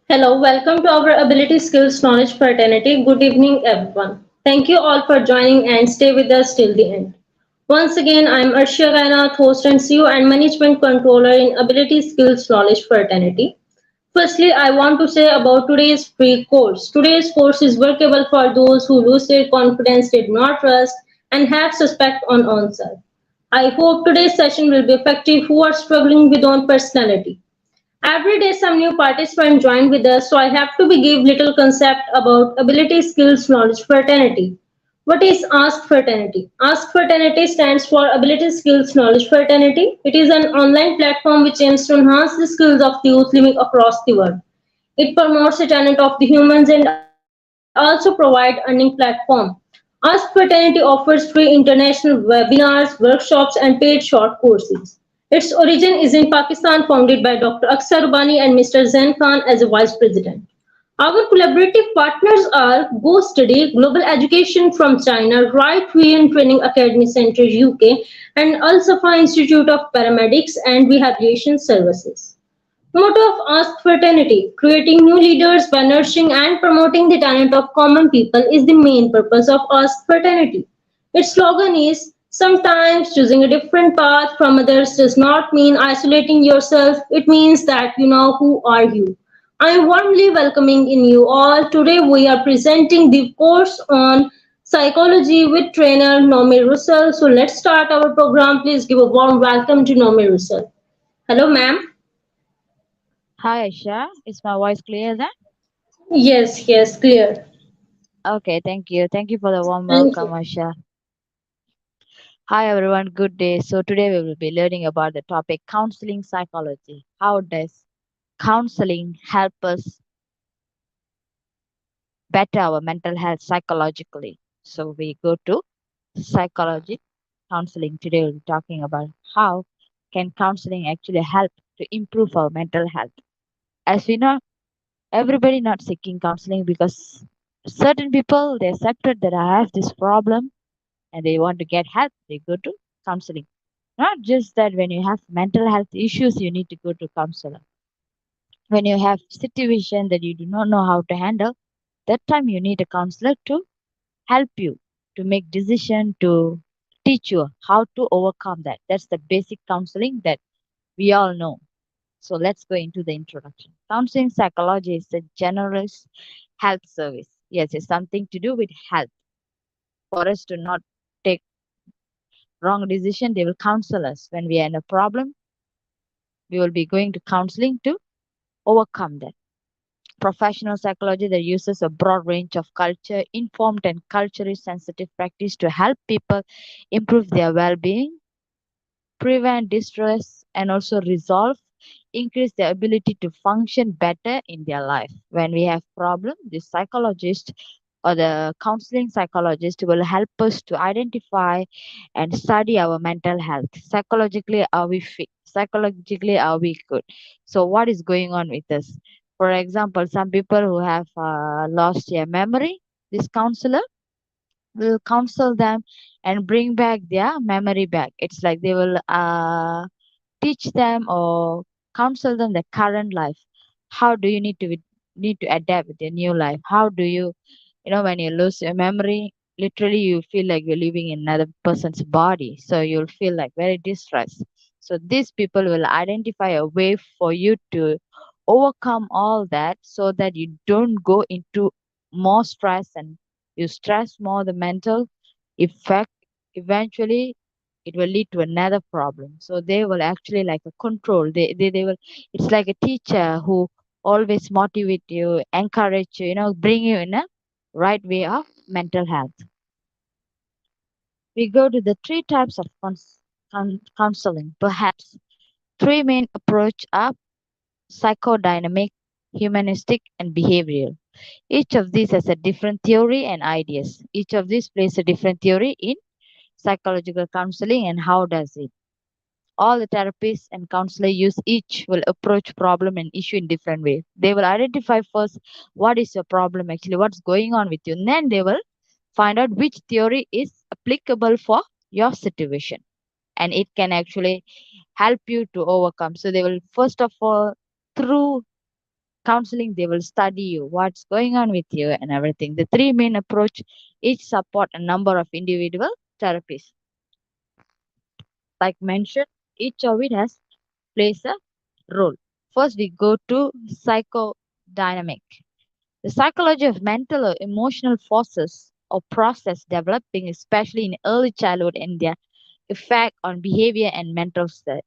Hello, welcome to our Ability Skills Knowledge Fraternity. Good evening, everyone. Thank you all for joining and stay with us till the end. Once again, I am 𝐼𝒔𝐻𝐿𝐴, host and CEO and Management Controller in Ability Skills Knowledge Fraternity. Firstly, I want to say about today's free course. Today's course is workable for those who lose their confidence, did not trust, and have suspect on oneself. I hope today's session will be effective who are struggling with own personality. Every day some new participant join with us, so I have to be give little concept about ability, skills, knowledge, fraternity. What is Ask Fraternity? Ask Fraternity stands for Ability, Skills, Knowledge Fraternity. It is an online platform which aims to enhance the skills of the youth living across the world. It promotes the talent of the humans and also provide earning platform. Ask Fraternity offers free international webinars, workshops, and paid short courses. Its origin is in Pakistan, founded by Dr. Akhtar Rubani and Mr. Zain Khan as a vice president. Our collaborative partners are Go Study, Global Education from China, Right Huyen Training Academy Center UK, and Al Safa Institute of Paramedics and Rehabilitation Services. Motto of Ask Fraternity: creating new leaders by nurturing and promoting the talent of common people is the main purpose of Ask Fraternity. Its slogan is sometimes choosing a different path from others does not mean isolating yourself, it means that you know who are you. I am warmly welcoming in you all. Today we are presenting the course on psychology with trainer Nomi Russell. So let's start our program. Please give a warm welcome to Nomi Russell. Hello, ma'am. Hi, Aisha. Is my voice clear then? Yes, yes, clear. Okay, thank you. Thank you for the warm Thank welcome, you. Aisha. Hi, everyone. Good day. So, today we will be learning about the topic counseling psychology. How does counseling help us better our mental health psychologically? So, we go to psychology counseling. Today we'll be talking about how can counseling actually help to improve our mental health. As we know, everybody not seeking counseling because certain people they accepted that I have this problem and they want to get help, they go to counseling. Not just that when you have mental health issues, you need to go to counselor. When you have situation that you do not know how to handle, that time you need a counselor to help you to make decision to teach you how to overcome that. That's the basic counseling that we all know. So let's go into the introduction. Counseling psychology is a generous health service. Yes, it's something to do with health. For us to not take wrong decision, they will counsel us. When we are in a problem, we will be going to counseling to overcome that. Professional psychology that uses a broad range of culture informed and culturally sensitive practice to help people improve their well-being, prevent distress, and also resolve, increase their ability to function better in their life. When we have problem, the psychologist or the counseling psychologist will help us to identify and study our mental health. Psychologically, are we fit? Psychologically, are we good? So, what is going on with us? For example, some people who have lost their memory, this counselor will counsel them and bring back their memory back. It's like they will teach them or counsel them the current life. How do you need to adapt with your new life? How do you, when you lose your memory, literally you feel like you're living in another person's body. So you'll feel like very distressed. So these people will identify a way for you to overcome all that so that you don't go into more stress and you stress more the mental effect. Eventually it will lead to another problem. So they will actually like a control. They will, it's like a teacher who always motivate you, encourage you, bring you in a right way of mental health. We go to the three types of counseling. Perhaps three main approach are psychodynamic, humanistic, and behavioral. Each of these has a different theory and ideas. Each of these plays a different theory in psychological counseling and how does it. All the therapists and counselor use each will approach problem and issue in different way. They will identify first what is your problem actually, what's going on with you, and then they will find out which theory is applicable for your situation and it can actually help you to overcome. So they will first of all through counseling, they will study you, what's going on with you and everything. The three main approach each support a number of individual therapies. Like mentioned, each of it has plays a role. First, we go to psychodynamic. The psychology of mental or emotional forces or process developing, especially in early childhood, and their effect on behavior and mental state.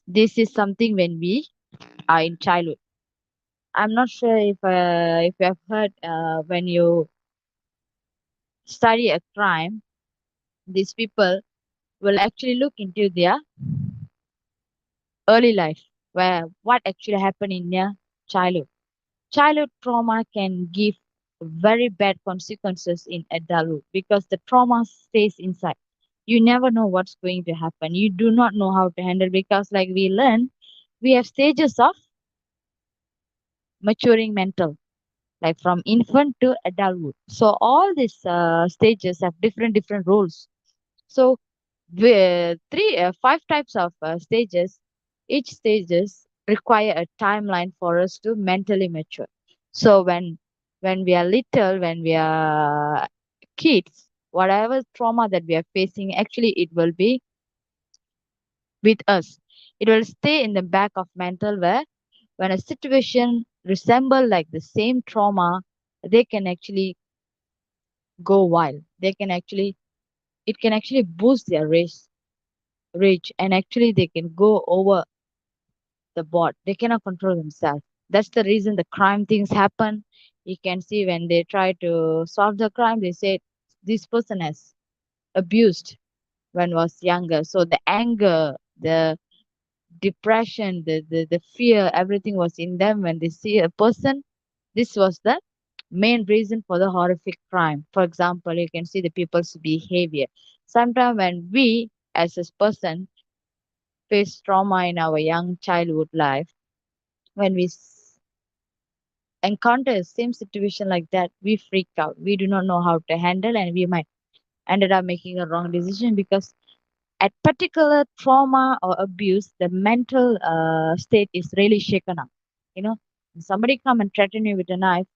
This is something when we are in childhood. I'm not sure if you have heard when you study a crime, these people will actually look into their early life, where what actually happened in their childhood. Childhood trauma can give very bad consequences in adulthood because the trauma stays inside. You never know what's going to happen. You do not know how to handle because, like we learn, we have stages of maturing mental, like from infant to adulthood. So all these stages have different roles. So five types of stages. Each stages require a timeline for us to mentally mature. So when we are little, when we are kids, whatever trauma that we are facing, actually it will be with us. It will stay in the back of mental where when a situation resemble like the same trauma, they can actually go wild. They can actually it can actually boost their rage and actually they can go over the board. They cannot control themselves. That's the reason the crime things happen. You can see when they try to solve the crime, they say this person has abused when was younger. So the anger, the depression, the fear, everything was in them when they see a person. This was the main reason for the horrific crime. For example, you can see the people's behavior. Sometimes when we as a person face trauma in our young childhood life, when we encounter the same situation like that, we freak out. We do not know how to handle, and we might ended up making a wrong decision because at particular trauma or abuse, the mental state is really shaken up. You know, somebody come and threaten you with a knife.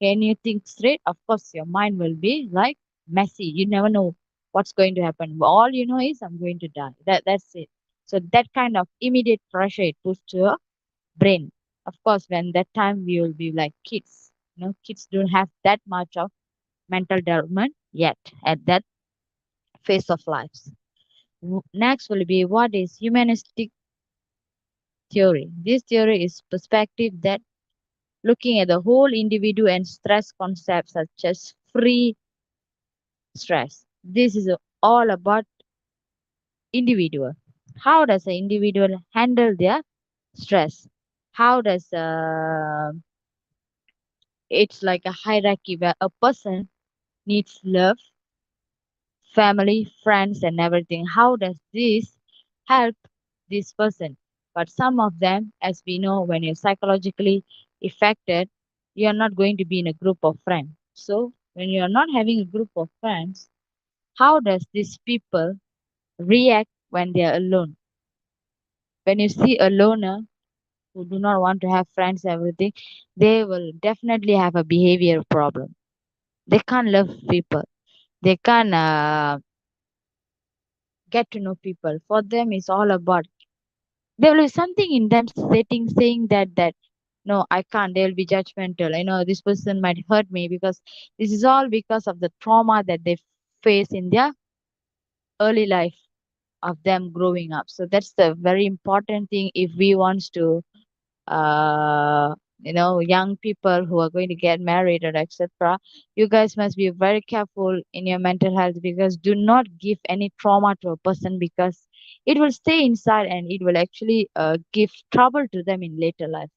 Can you think straight? Of course, your mind will be like messy. You never know what's going to happen. All you know is I'm going to die. That's it. So that kind of immediate pressure it puts to your brain. Of course, when that time we will be like kids. Kids don't have that much of mental development yet at that phase of life. Next will be what is humanistic theory. This theory is perspective that looking at the whole individual and stress concepts such as free stress. This is all about individual. How does an individual handle their stress? How does it's like a hierarchy where a person needs love, family, friends, and everything. How does this help this person? But some of them, as we know, when you're psychologically affected, you're not going to be in a group of friends. So when you're not having a group of friends, how does these people react when they're alone? When you see a loner who do not want to have friends, everything, they will definitely have a behavior problem. They can't love people. They can't get to know people. For them, it's all about there will be something in them setting saying that no, I can't. They will be judgmental. This person might hurt me because this is all because of the trauma that they face in their early life of them growing up. So that's the very important thing if we want to young people who are going to get married or etc. You guys must be very careful in your mental health because do not give any trauma to a person because it will stay inside and it will actually give trouble to them in later life.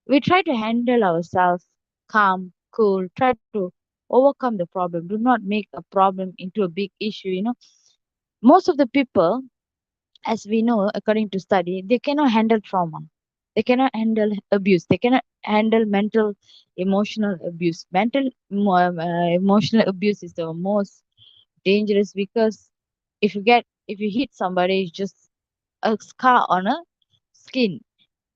We try to handle ourselves calm, cool, try to overcome the problem. Do not make a problem into a big issue. Most of the people, as we know, according to study, they cannot handle trauma. They cannot handle abuse. They cannot handle mental, emotional abuse. Emotional abuse is the most dangerous because if you hit somebody, it's just a scar on a skin.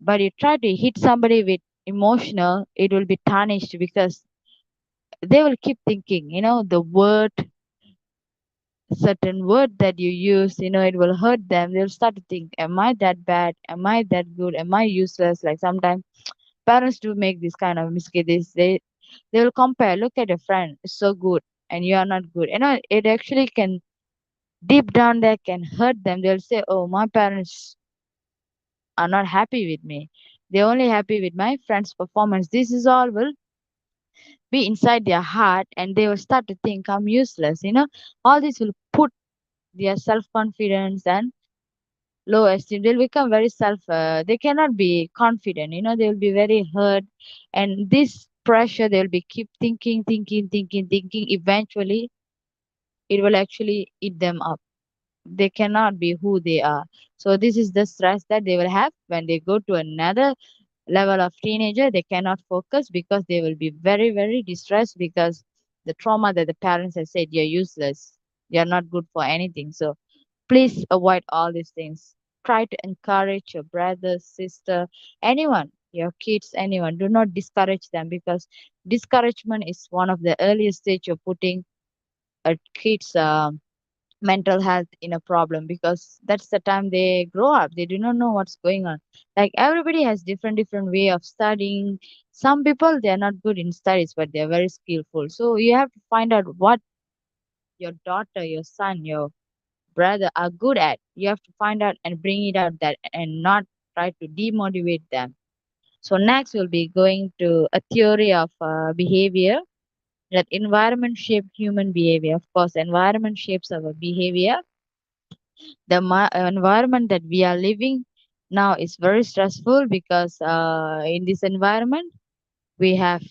But you try to hit somebody with emotional, it will be tarnished because they will keep thinking, the word, certain word that you use, it will hurt them. They'll start to think, am I that bad? Am I that good? Am I useless? Like sometimes parents do make this kind of mistake. They will compare, look at a friend, it's so good and you are not good. It actually can deep down there can hurt them. They'll say, oh, my parents are not happy with me. They're only happy with my friend's performance. This is all will be inside their heart and they will start to think I'm useless. All this will put their self confidence and low esteem. They'll become very they cannot be confident. They'll be very hurt. And this pressure, they'll be keep thinking, thinking, thinking, thinking. Eventually, it will actually eat them up. They cannot be who they are. So this is the stress that they will have when they go to another level of teenager. They cannot focus because they will be very, very distressed because the trauma that the parents have said, you're useless, you're not good for anything. So please avoid all these things. Try to encourage your brother, sister, anyone, your kids, anyone. Do not discourage them because discouragement is one of the earliest stage of putting a kid's mental health in a problem because that's the time they grow up. They do not know what's going on. Like everybody has different way of studying. Some people they are not good in studies, but they are very skillful. So you have to find out what your daughter, your son, your brother are good at. You have to find out and bring it out that and not try to demotivate them. So next we'll be going to a theory of behavior, that environment shape human behavior. Of course, environment shapes our behavior. The environment that we are living now is very stressful because in this environment we have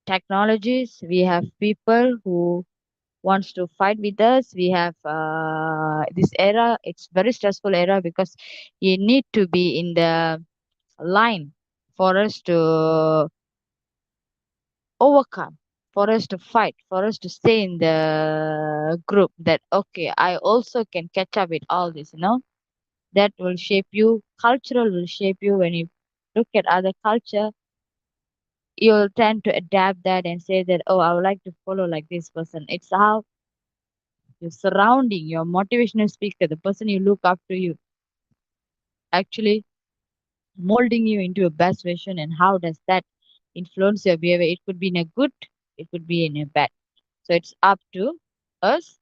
technologies, we have people who wants to fight with us. We have this era, it's very stressful era because you need to be in the line for us to overcome, for us to fight, for us to stay in the group that okay, I also can catch up with all this. That will shape you. Cultural will shape you. When you look at other culture, you'll tend to adapt that and say that, oh, I would like to follow like this person. It's how your surrounding, your motivational speaker, the person you look up to you, actually molding you into a best version. And how does that influence your behavior? It could be in a good, it could be in a bad. So it's up to us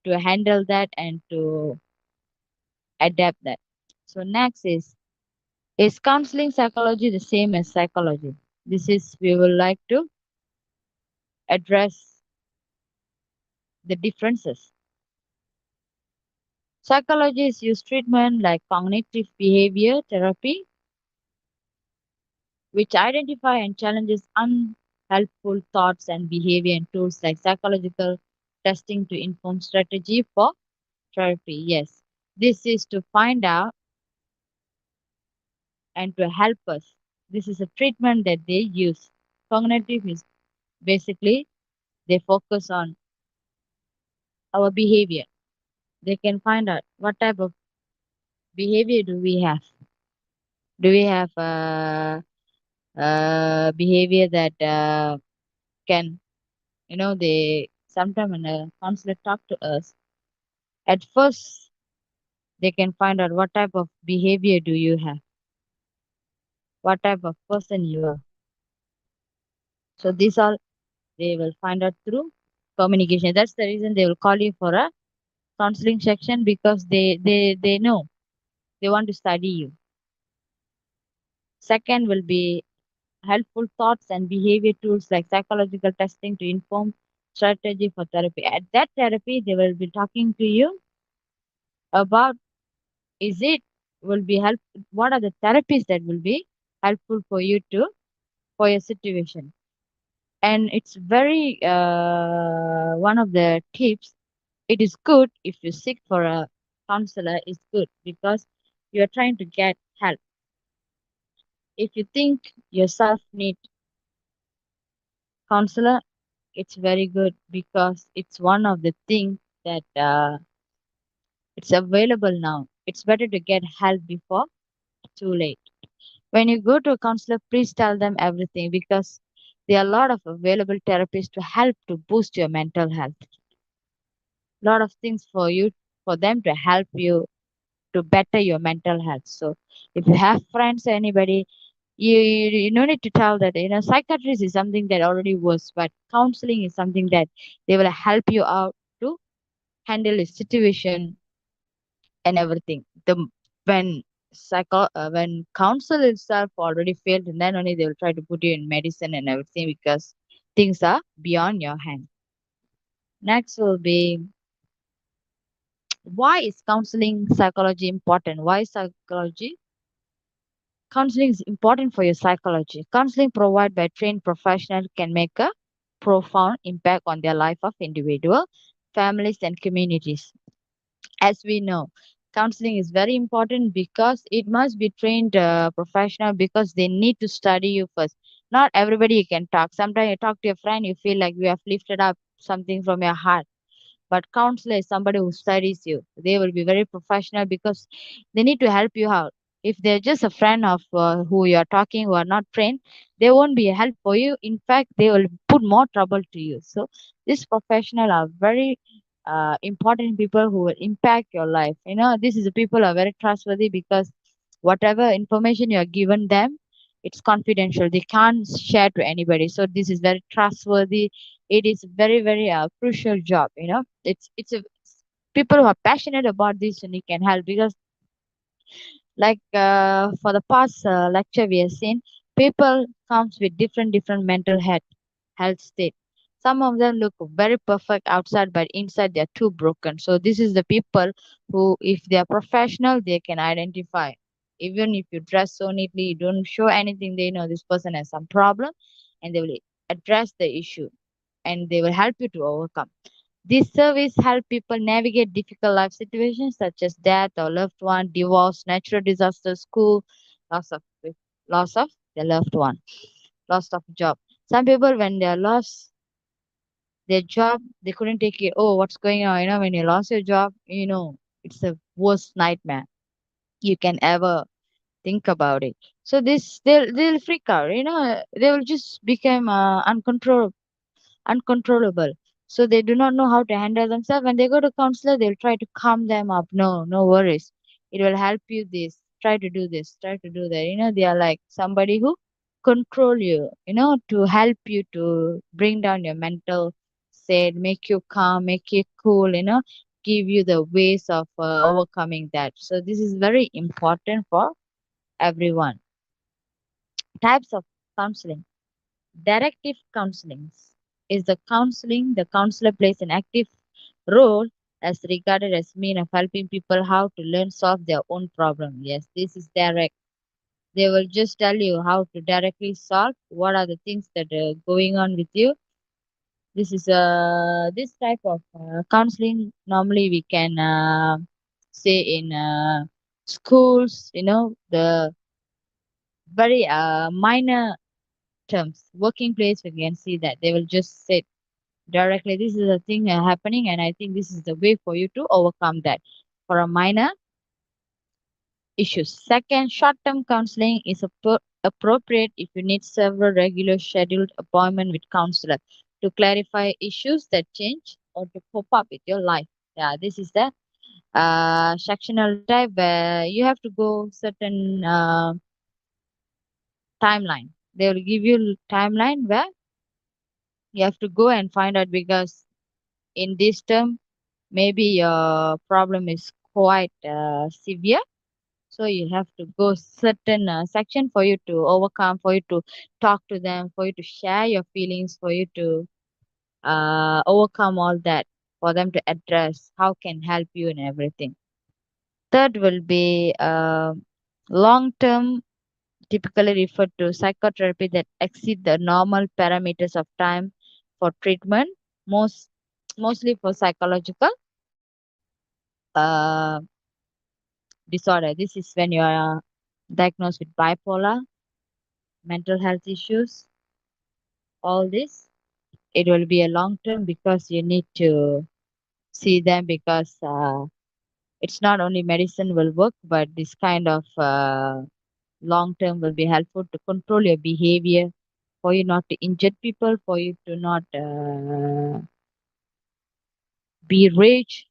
to handle that and to adapt that. So next is counseling psychology the same as psychology? This is we would like to address the differences. Psychologists use treatment like cognitive behavior therapy, which identify and challenges unhelpful thoughts and behavior, and tools like psychological testing to inform strategy for therapy. Yes, this is to find out and to help us. This is a treatment that they use. Cognitive is basically they focus on our behavior. They can find out what type of behavior do we have. Do we have behavior that can, they sometimes when a counselor talk to us, at first they can find out what type of behavior do you have, what type of person you are. So these all they will find out through communication. That's the reason they will call you for a counseling section because they know they want to study you. Second will be helpful thoughts and behavior tools like psychological testing to inform strategy for therapy. At that therapy, they will be talking to you about is it will be help. What are the therapies that will be helpful for you to for your situation? And it's very one of the tips. It is good if you seek for a counselor. Is good because you are trying to get help. If you think yourself need counselor, it's very good because it's one of the things that it's available now. It's better to get help before too late. When you go to a counselor, please tell them everything because there are a lot of available therapies to help to boost your mental health. A lot of things for you, for them to help you to better your mental health. So if you have friends or anybody, you no need to tell that, psychiatrist is something that already works, but counseling is something that they will help you out to handle a situation and everything. When when counsel itself already failed, and then only they will try to put you in medicine and everything because things are beyond your hand. Next will be, why is counseling psychology important? Why is psychology counseling is important for your psychology? Counseling provided by trained professionals can make a profound impact on their life of individual, families, and communities. As we know, counseling is very important because it must be trained professional because they need to study you first. Not everybody you can talk. Sometimes you talk to your friend, you feel like you have lifted up something from your heart, but counselor is somebody who studies you. They will be very professional because they need to help you out. If they're just a friend of who you're talking who are not trained, they won't be a help for you. In fact, they will put more trouble to you. So these professional are very important people who will impact your life. This is the people are very trustworthy because whatever information you are given them, it's confidential. They can't share to anybody. So this is very trustworthy. It is very very crucial job. It's a people who are passionate about this and you can help because like for the past lecture we have seen, people comes with different mental health state. Some of them look very perfect outside, but inside they're too broken. So this is the people who, if they are professional, they can identify. Even if you dress so neatly, you don't show anything, they know this person has some problem, and they will address the issue and they will help you to overcome. This service help people navigate difficult life situations such as death or loved one, divorce, natural disaster, school, loss of loss of their loved one, loss of job. Some people when they are lost their job, they couldn't take it. Oh, what's going on? When you lost your job, it's the worst nightmare you can ever think about it. So this they'll freak out. They will just become uncontrollable. So they do not know how to handle themselves. When they go to counselor, they'll try to calm them up. No, no worries. It will help you this. Try to do this. Try to do that. They are like somebody who control you, to help you to bring down your mental state, make you calm, make you cool, give you the ways of overcoming that. So this is very important for everyone. Types of counseling. Directive counseling is the counseling the counselor plays an active role as regarded as mean of helping people how to learn solve their own problem. Yes, this is direct. They will just tell you how to directly solve what are the things that are going on with you. This is this type of counseling normally we can say in schools. The very minor terms. Working place, we can see that they will just say directly, this is a thing happening, and I think this is the way for you to overcome that for a minor issues. Second, short-term counseling is appropriate if you need several regular scheduled appointment with counselor to clarify issues that change or to cope up with your life. Yeah, this is the sectional type where you have to go certain timeline. They will give you timeline where you have to go and find out because in this term maybe your problem is quite severe, so you have to go certain section for you to overcome, for you to talk to them, for you to share your feelings, for you to overcome all that, for them to address how can help you and everything. Third will be long term, typically referred to psychotherapy that exceed the normal parameters of time for treatment, most mostly for psychological uh, disorder. This is when you are diagnosed with bipolar, mental health issues, all this. It will be a long term because you need to see them because it's not only medicine will work, but this kind of long term will be helpful to control your behavior, for you not to injure people, for you to not be rich,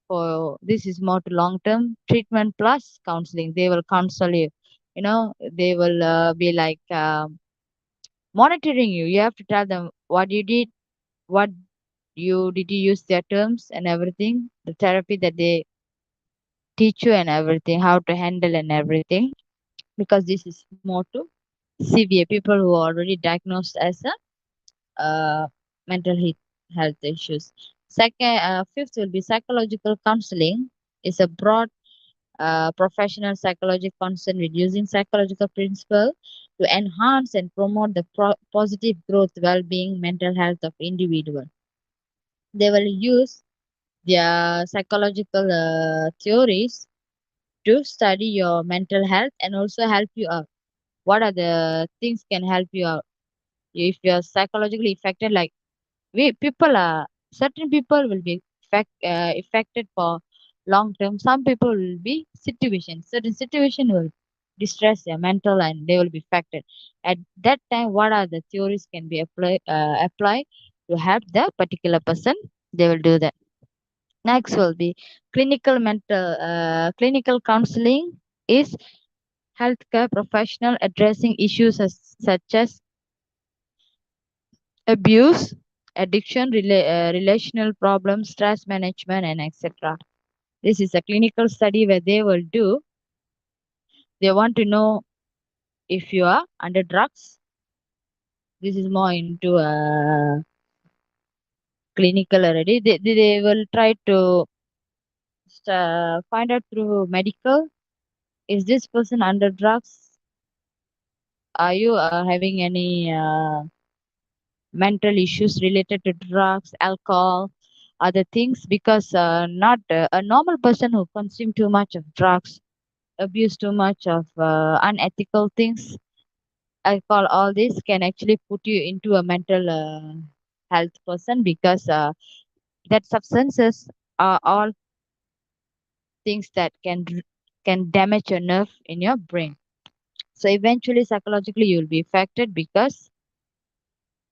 for this is more to long term treatment plus counseling. They will counsel you, they will be like monitoring you. You have to tell them what you did, what did you use their terms and everything, the therapy that they teach you and everything, how to handle and everything, because this is more to severe people who are already diagnosed as a mental health issues. Fifth will be psychological counseling. Is a broad professional psychology concerned with using psychological principle to enhance and promote the positive growth, well-being, mental health of individual. They will use their psychological theories to study your mental health and also help you out. What are the things can help you out? If you're psychologically affected, like people are certain people will be affected for long term. Some people will be certain situation will distress their mental and they will be affected. At that time, what are the theories can be applied to help the particular person? They will do that. Next will be clinical counseling is healthcare professional addressing issues such as abuse, addiction, relational problems, stress management, and etc. This is a clinical study where they will do. They want to know if you are under drugs. This is more into clinical already. They will try to find out through medical. Is this person under drugs? Are you having any mental issues related to drugs, alcohol, other things? Because not a normal person who consume too much of drugs, abuse too much of unethical things, alcohol, all this can actually put you into a mental health person, because that substances are all things that can damage your nerve in your brain. So eventually psychologically you will be affected, because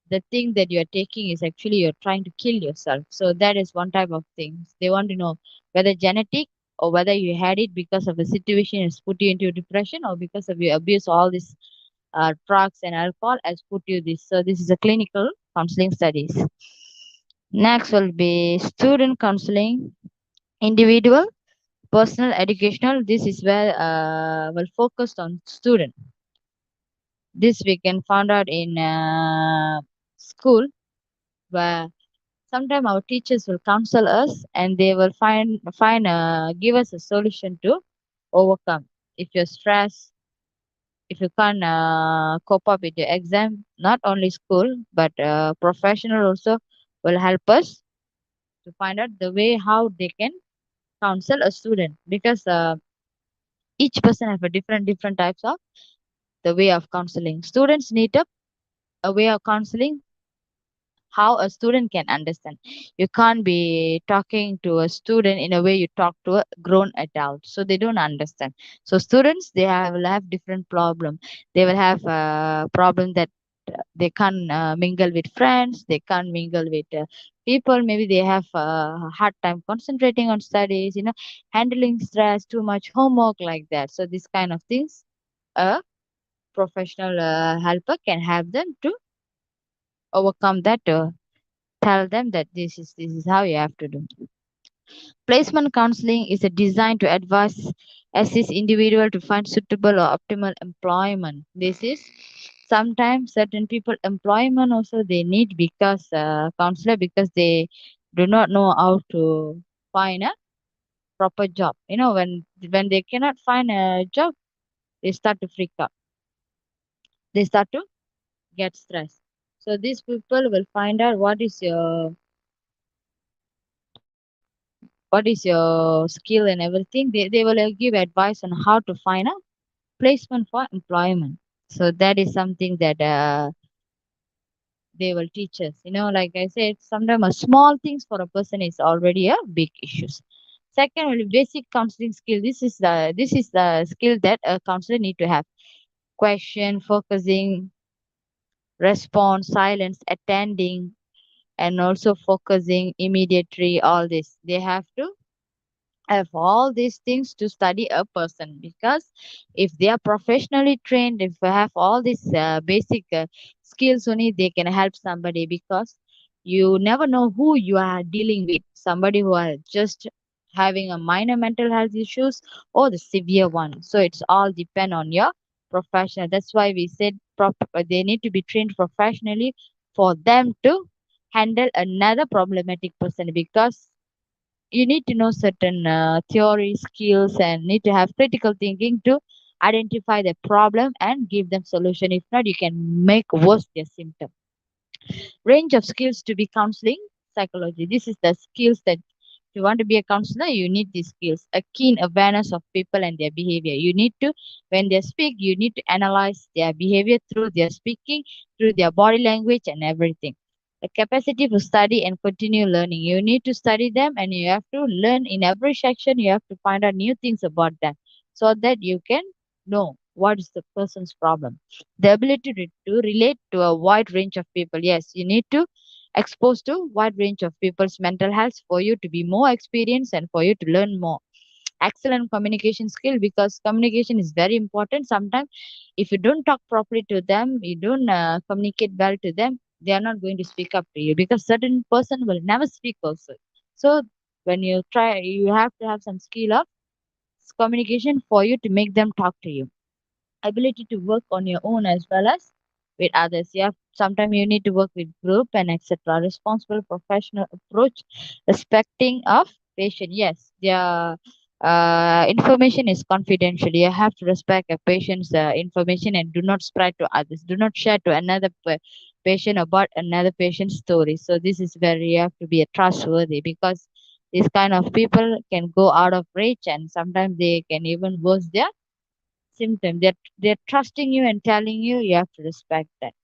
the thing that you're taking is actually you're trying to kill yourself. So that is one type of things. They want to know whether genetic or whether you had it because of a situation has put you into depression, or because of your abuse all these drugs and alcohol has put you this. So this is a clinical counseling studies. Next will be student counseling, individual, personal, educational. This is where will focus on student. This we can find out in school, where sometimes our teachers will counsel us and they will give us a solution to overcome. If you're stressed, if you can't cope up with your exam, not only school but professional also will help us to find out the way how they can counsel a student, because each person have a different types of the way of counseling. Students need a way of counseling how a student can understand. You can't be talking to a student in a way you talk to a grown adult, so they don't understand. So students, will have different problem. They will have a problem that they can't mingle with friends, they can't mingle with people. Maybe they have a hard time concentrating on studies, handling stress, too much homework, like that. So these kind of things, a professional helper can help them to overcome that, tell them that this is how you have to do. Placement counseling is a design to assist individual to find suitable or optimal employment. This is sometimes certain people employment also they need, because counselor, because they do not know how to find a proper job. When they cannot find a job, they start to freak out. They start to get stressed. So these people will find out what is your skill and everything. They will give advice on how to find a placement for employment. So that is something that they will teach us. Like I said, sometimes a small things for a person is already a big issues. Second will be basic counseling skill. This is the skill that a counselor need to have. question, focusing, response, silence, attending, and also focusing, immediately, all this. They have to have all these things to study a person, because if they are professionally trained, if they have all these basic skills only, they can help somebody, because you never know who you are dealing with, somebody who are just having a minor mental health issues or the severe one. So it's all depend on your professional. That's why we said they need to be trained professionally for them to handle another problematic person, because you need to know certain theory skills and need to have critical thinking to identify the problem and give them solution. If not, you can make worse their symptom. Range of skills to be counseling psychology. This is the skills that if you want to be a counselor, you need these skills. A keen awareness of people and their behavior. You need to, when they speak, you need to analyze their behavior through their speaking, through their body language and everything. The capacity to study and continue learning. You need to study them and you have to learn in every section. You have to find out new things about them so that you can know what is the person's problem. The ability to relate to a wide range of people. Yes, you need to expose to wide range of people's mental health for you to be more experienced and for you to learn more. Excellent communication skill, because communication is very important. Sometimes if you don't talk properly to them, you don't communicate well to them, they are not going to speak up to you, because certain person will never speak also. So when you try, you have to have some skill of communication for you to make them talk to you. Ability to work on your own as well as with others. Yeah, sometimes you need to work with group and etc. Responsible professional approach, respecting of patient. Yes, their information is confidential. You have to respect a patient's information and do not spread to others. Do not share to another patient about another patient's story. So this is where you have to be a trustworthy, because these kind of people can go out of reach and sometimes they can even worse their symptom. They're trusting you and telling you, you have to respect that.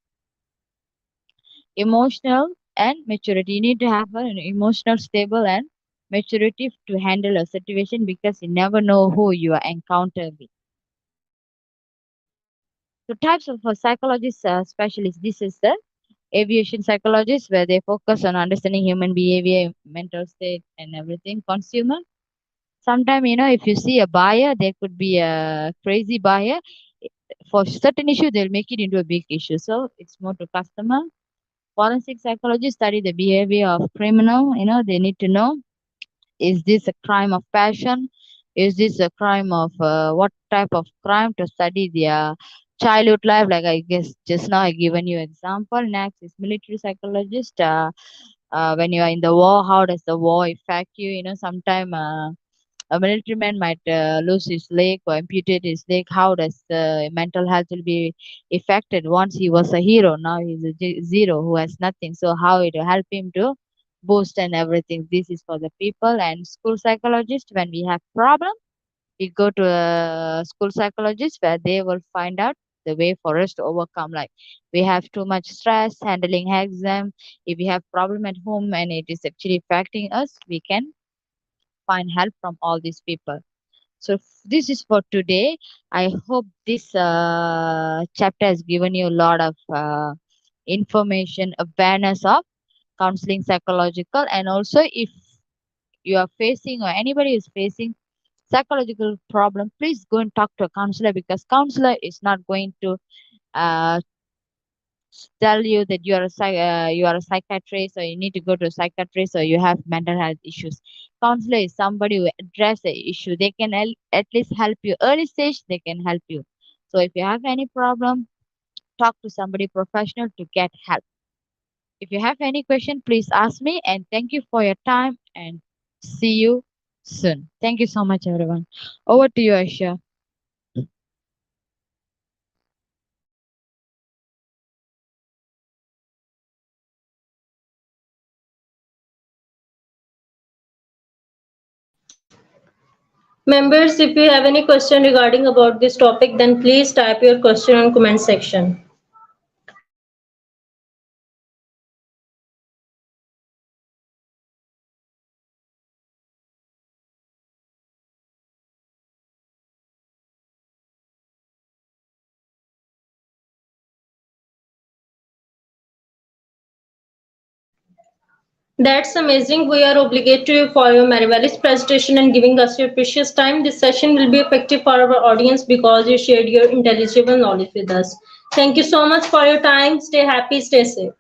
Emotional and maturity. You need to have an emotional stable and maturity to handle a situation, because you never know who you are encountering with. So types of psychologists specialists. This is the aviation psychologists, where they focus on understanding human behavior, mental state, and everything. Consumer. Sometimes, if you see a buyer, there could be a crazy buyer. For certain issue, they'll make it into a big issue. So it's more to customer. Forensic psychology study the behavior of criminal. They need to know, is this a crime of passion? Is this a crime of what type of crime, to study their childhood life? Like I guess just now I given you example. Next is military psychologist. When you are in the war, how does the war affect you? Sometime a military man might lose his leg or amputate his leg. How does the mental health will be affected? Once he was a hero, now he's a zero who has nothing. So how it will help him to boost and everything. This is for the people. And school psychologist, when we have problem, we go to a school psychologist where they will find out the way for us to overcome. Like we have too much stress handling exam. If we have problem at home and it is actually affecting us, we can find help from all these people. So this is for today. I hope this chapter has given you a lot of information, awareness of counseling psychological. And also if you are facing or anybody is facing psychological problem, please go and talk to a counselor, because counselor is not going to uh, tell you that you are a psychiatrist or you need to go to a psychiatrist or you have mental health issues. Counselor is somebody who address the issue. They can at least help you early stage. They can help you. So if you have any problem, talk to somebody professional to get help. If you have any question, please ask me. And thank you for your time. And see you soon. Thank you so much, everyone. Over to you, Aisha. Members, if you have any question regarding about this topic, then please type your question on comment section. That's amazing. We are obligated to you for your marvelous presentation and giving us your precious time. This session will be effective for our audience because you shared your intelligible knowledge with us. Thank you so much for your time. Stay happy, stay safe.